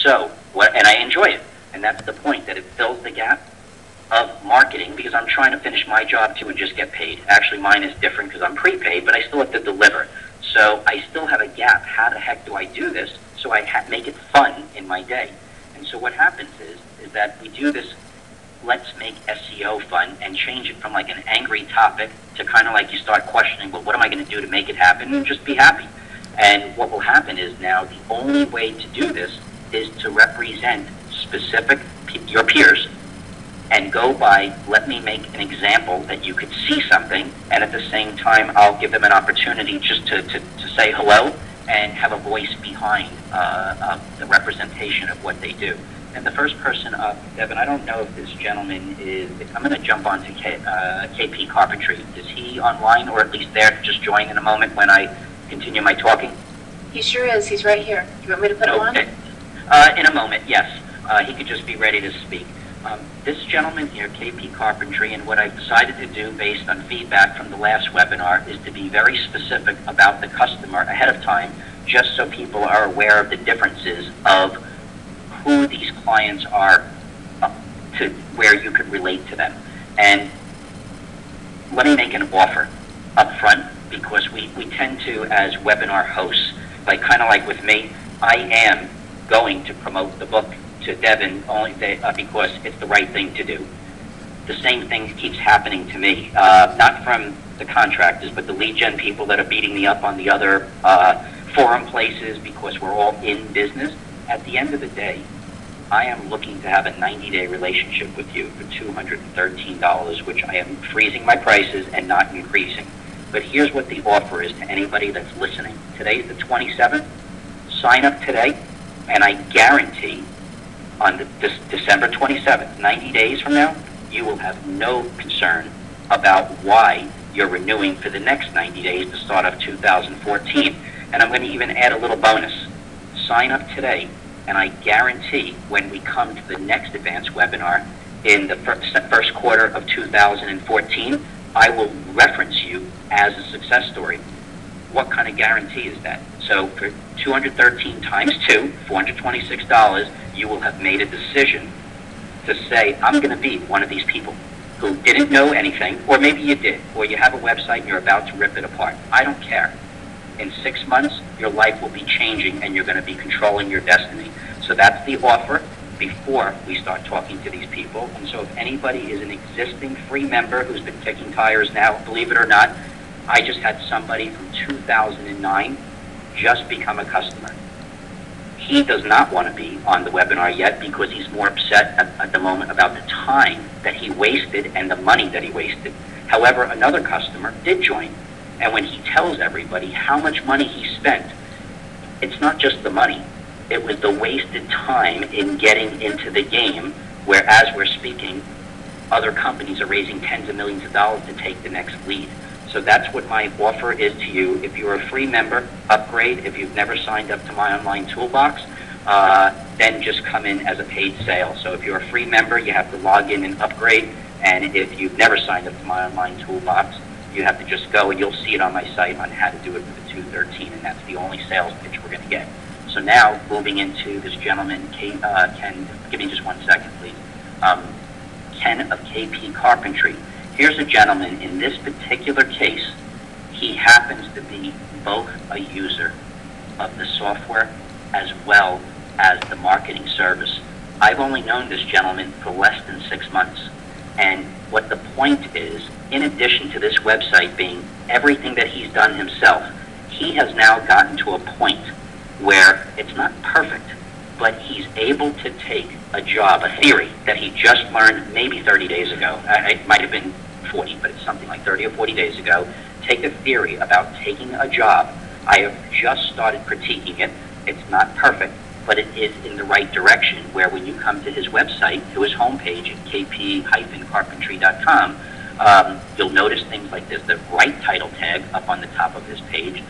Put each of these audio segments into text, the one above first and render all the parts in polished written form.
So, and I enjoy it. And that's the point, that it fills the gap of marketing, because I'm trying to finish my job too and just get paid. Actually, mine is different because I'm prepaid, but I still have to deliver. So I still have a gap. How the heck do I do this so I make it fun in my day? And so what happens is that we do this, let's make SEO fun, and change it from like an angry topic to kind of like you start questioning, well, what am I going to do to make it happen? And just be happy. And what will happen is now the only way to do this is to represent specific your peers and go by, let me make an example that you could see something, and at the same time I'll give them an opportunity just to say hello and have a voice behind the representation of what they do. And the first person up, Devin, I don't know if this gentleman is, I'm going to jump on to KP Carpentry. Is he online, or at least there to just join in a moment when I continue my talking? He sure is. He's right here. You want me to put him on? In a moment, yes. He could just be ready to speak. This gentleman here, KP Carpentry, and what I've decided to do based on feedback from the last webinar is to be very specific about the customer ahead of time, just so people are aware of the differences of who these clients are, to where you could relate to them. And let me make an offer up front, because we tend to, as webinar hosts, like kind of like with me, I am going to promote the book to Devin only because it's the right thing to do. The same thing keeps happening to me, not from the contractors, but the lead gen people that are beating me up on the other forum places, because we're all in business. At the end of the day, I am looking to have a 90-day relationship with you for $213, which I am freezing my prices and not increasing. But here's what the offer is to anybody that's listening. Today's the 27th. Sign up today, and I guarantee on December 27th, 90 days from now, you will have no concern about why you're renewing for the next 90 days to start off 2014. And I'm going to even add a little bonus. Sign up today, and I guarantee when we come to the next advanced webinar in the first quarter of 2014, I will reference you as a success story. What kind of guarantee is that? So for 213 times 2, $426, you will have made a decision to say, I'm going to be one of these people who didn't know anything, or maybe you did, or you have a website and you're about to rip it apart. I don't care. In 6 months, your life will be changing and you're going to be controlling your destiny. So that's the offer before we start talking to these people. And so if anybody is an existing free member who's been kicking tires now, believe it or not, I just had somebody from 2009 just become a customer. He does not want to be on the webinar yet because he's more upset at the moment about the time that he wasted and the money that he wasted. However, another customer did join. And when he tells everybody how much money he spent, it's not just the money. It was the wasted time in getting into the game, where as we're speaking, other companies are raising tens of millions of dollars to take the next lead. So that's what my offer is to you. If you're a free member, upgrade. If you've never signed up to my online toolbox, then just come in as a paid sale. So if you're a free member, you have to log in and upgrade. And if you've never signed up to my online toolbox, you have to just go, and you'll see it on my site on how to do it for the 213, and that's the only sales pitch we're going to get. So now, moving into this gentleman, Ken, give me just 1 second, please. Ken of KP Carpentry. Here's a gentleman, in this particular case, he happens to be both a user of the software as well as the marketing service. I've only known this gentleman for less than 6 months. And what the point is, in addition to this website being everything that he's done himself, he has now gotten to a point where it's not perfect, but he's able to take a job, a theory that he just learned maybe 30 days ago. It might have been 40, but it's something like 30 or 40 days ago. Take a theory about taking a job. I have just started critiquing it. It's not perfect, but it is in the right direction, where when you come to his website, to his homepage at kp-carpentry.com, you'll notice things like this, the right title tag up on the top of his page.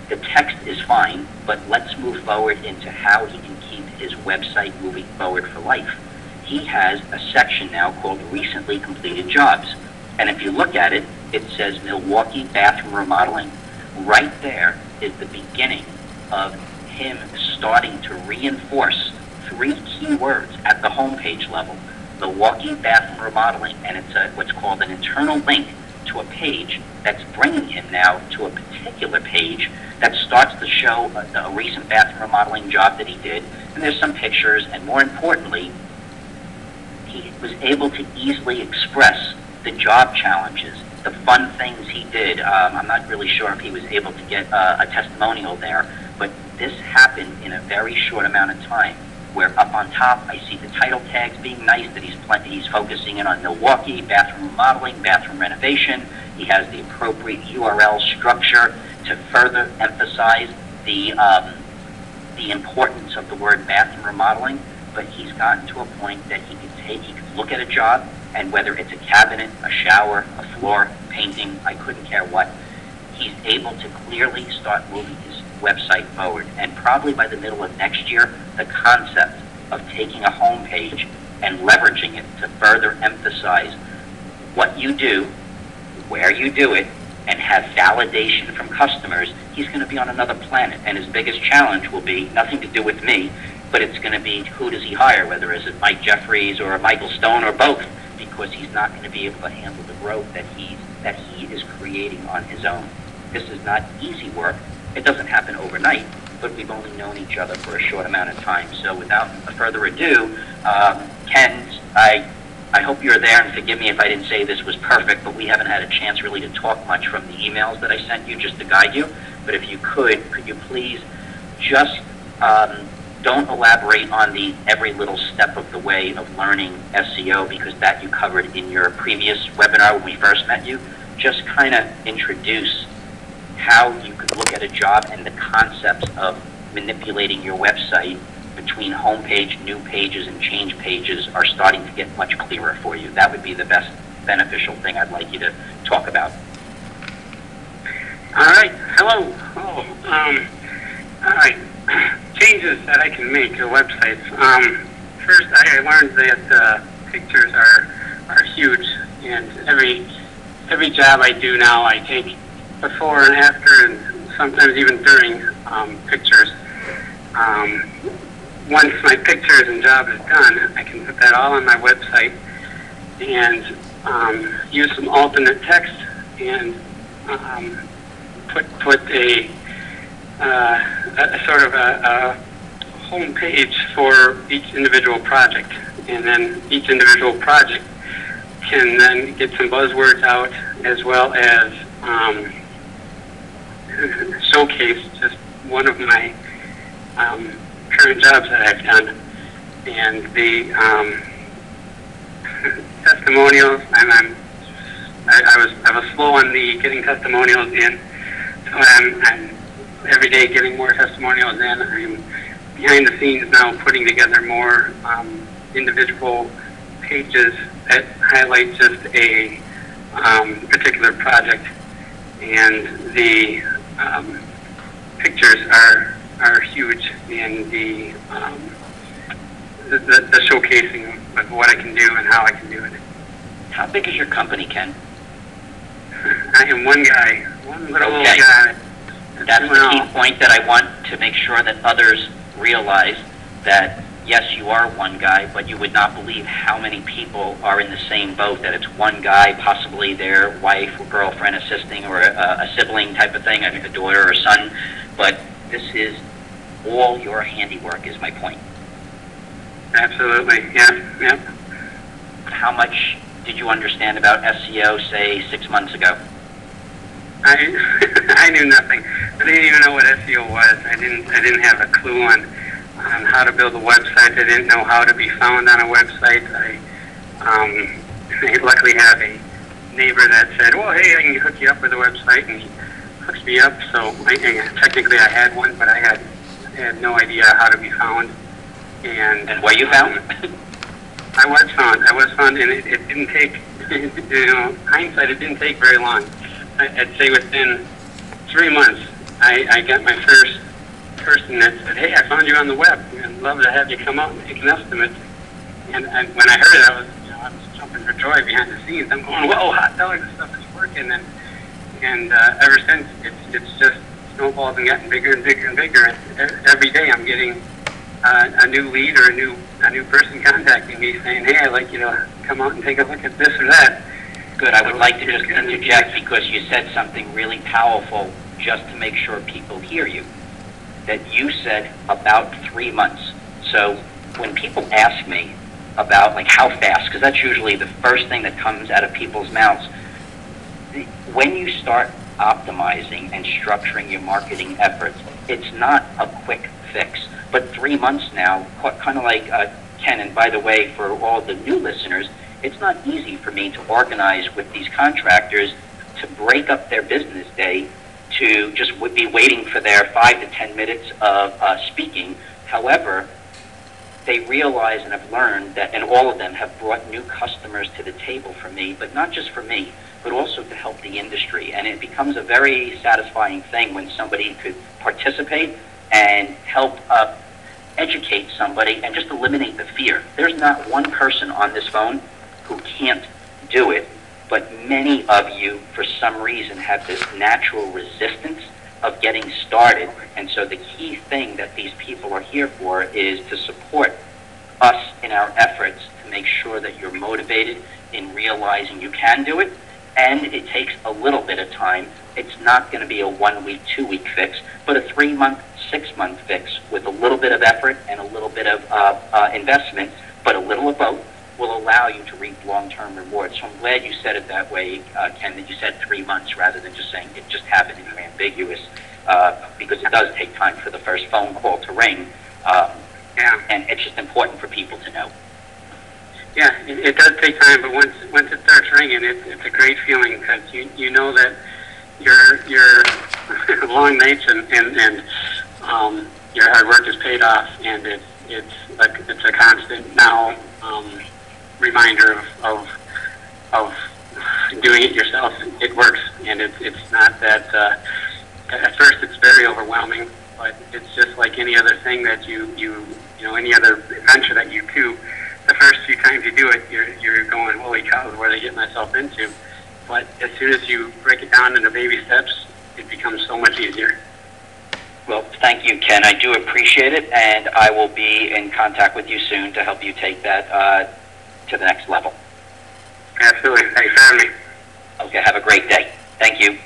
The text is fine, but let's move forward into how he can keep his website moving forward for life. He has a section now called Recently Completed Jobs. And if you look at it, it says Milwaukee Bathroom Remodeling. Right there is the beginning of him starting to reinforce 3 keywords at the homepage level: Milwaukee bathroom remodeling, and it's what's called an internal link to a page that's bringing him now to a particular page that starts to show a recent bathroom remodeling job that he did, and there's some pictures, and more importantly, he was able to easily express the job challenges, the fun things he did. I'm not really sure if he was able to get a testimonial there, but this happened in a very short amount of time, where up on top I see the title tags being nice, that he's focusing in on Milwaukee, bathroom remodeling, bathroom renovation. He has the appropriate URL structure to further emphasize the importance of the word bathroom remodeling, but he's gotten to a point that he could look at a job, and whether it's a cabinet, a shower, a floor, painting, I couldn't care what, he's able to clearly start moving his website forward. And probably by the middle of next year, the concept of taking a home page and leveraging it to further emphasize what you do, where you do it, and have validation from customers, he's going to be on another planet. And his biggest challenge will be nothing to do with me, but it's going to be who does he hire, whether it's Mike Jeffries or Michael Stone or both, because he's not going to be able to handle the growth that he is creating on his own. This is not easy work. It doesn't happen overnight, but we've only known each other for a short amount of time. So without further ado, Ken, I hope you're there, and forgive me if I didn't say this was perfect, but we haven't had a chance really to talk much from the emails that I sent you just to guide you. But if you could you please just don't elaborate on the every little step of the way of learning SEO, because that you covered in your previous webinar when we first met you. Just kind of introduce how you could look at a job and the concepts of manipulating your website between homepage, new pages, and change pages are starting to get much clearer for you. That would be the best beneficial thing I'd like you to talk about. All right. Hello. All right. Changes that I can make to websites. First, I learned that pictures are huge, and every job I do now, I take before and after, and sometimes even during pictures. Once my pictures and job is done, I can put that all on my website and use some alternate text and put a sort of a home page for each individual project, and then each individual project can then get some buzzwords out, as well as showcase just one of my current jobs that I've done. And the testimonials, I was slow on the getting testimonials in, so I'm every day getting more testimonials in. I'm behind the scenes now putting together more individual pages that highlight just a particular project, and the pictures are huge in the showcasing of what I can do and how I can do it. How big is your company, Ken? I am one guy, one little old guy. That's the key point that I want to make sure that others realize, that yes, you are one guy, but you would not believe how many people are in the same boat, that it's one guy, possibly their wife or girlfriend assisting, or a sibling type of thing, a daughter or son, but this is all your handiwork, is my point. Absolutely, yeah. How much did you understand about SEO, say, 6 months ago? I knew nothing. I didn't even know what SEO was. I didn't have a clue on how to build a website. I didn't know how to be found on a website. I luckily have a neighbor that said, well, hey, I can hook you up with a website, and he hooks me up. So technically I had one, but I had no idea how to be found. And were you found? I was found, and it didn't take, hindsight, it didn't take very long. I'd say within 3 months, I got my first person that said, hey, I found you on the web. I'd love to have you come out and make an estimate. And when I heard it, I was jumping for joy behind the scenes. I'm going, whoa, hot dog, this stuff is working. And ever since, it's just snowballed and gotten bigger and bigger and bigger. And every day I'm getting a new lead or a new person contacting me saying, hey, I'd like you to come out and take a look at this or that. Good. I would like to just interject because you said something really powerful just to make sure people hear you. That you said about 3 months. So when people ask me about like how fast, because that's usually the first thing that comes out of people's mouths, when you start optimizing and structuring your marketing efforts, it's not a quick fix. But 3 months now, kind of like Ken, and by the way, for all the new listeners, it's not easy for me to organize with these contractors to break up their business day to just be waiting for their 5 to 10 minutes of speaking. However, they realize and have learned that, and all of them have brought new customers to the table for me, but not just for me, but also to help the industry. And it becomes a very satisfying thing when somebody could participate and help educate somebody and just eliminate the fear. There's not one person on this phone who can't do it, but many of you, for some reason, have this natural resistance of getting started. And so the key thing that these people are here for is to support us in our efforts to make sure that you're motivated in realizing you can do it. And it takes a little bit of time. It's not going to be a 1 week, 2 week fix, but a 3 month, 6 month fix with a little bit of effort and a little bit of investment, but a little of both will allow you to reap long-term rewards. So I'm glad you said it that way, Ken, that you said 3 months rather than just saying it just happened and you're ambiguous, because it does take time for the first phone call to ring, and it's just important for people to know. Yeah, it does take time, but once it starts ringing, it's a great feeling because you know that your long nights and your hard work is paid off, and it's a constant now reminder of doing it yourself. It works, and it's not that. At first, it's very overwhelming, but it's just like any other thing that you any other adventure that you do. The first few times you do it, you're going, holy cow, what did I get myself into? But as soon as you break it down into baby steps, it becomes so much easier. Well, thank you, Ken. I do appreciate it, and I will be in contact with you soon to help you take that to the next level. Absolutely. Thanks for having me. Okay, have a great day. Thank you.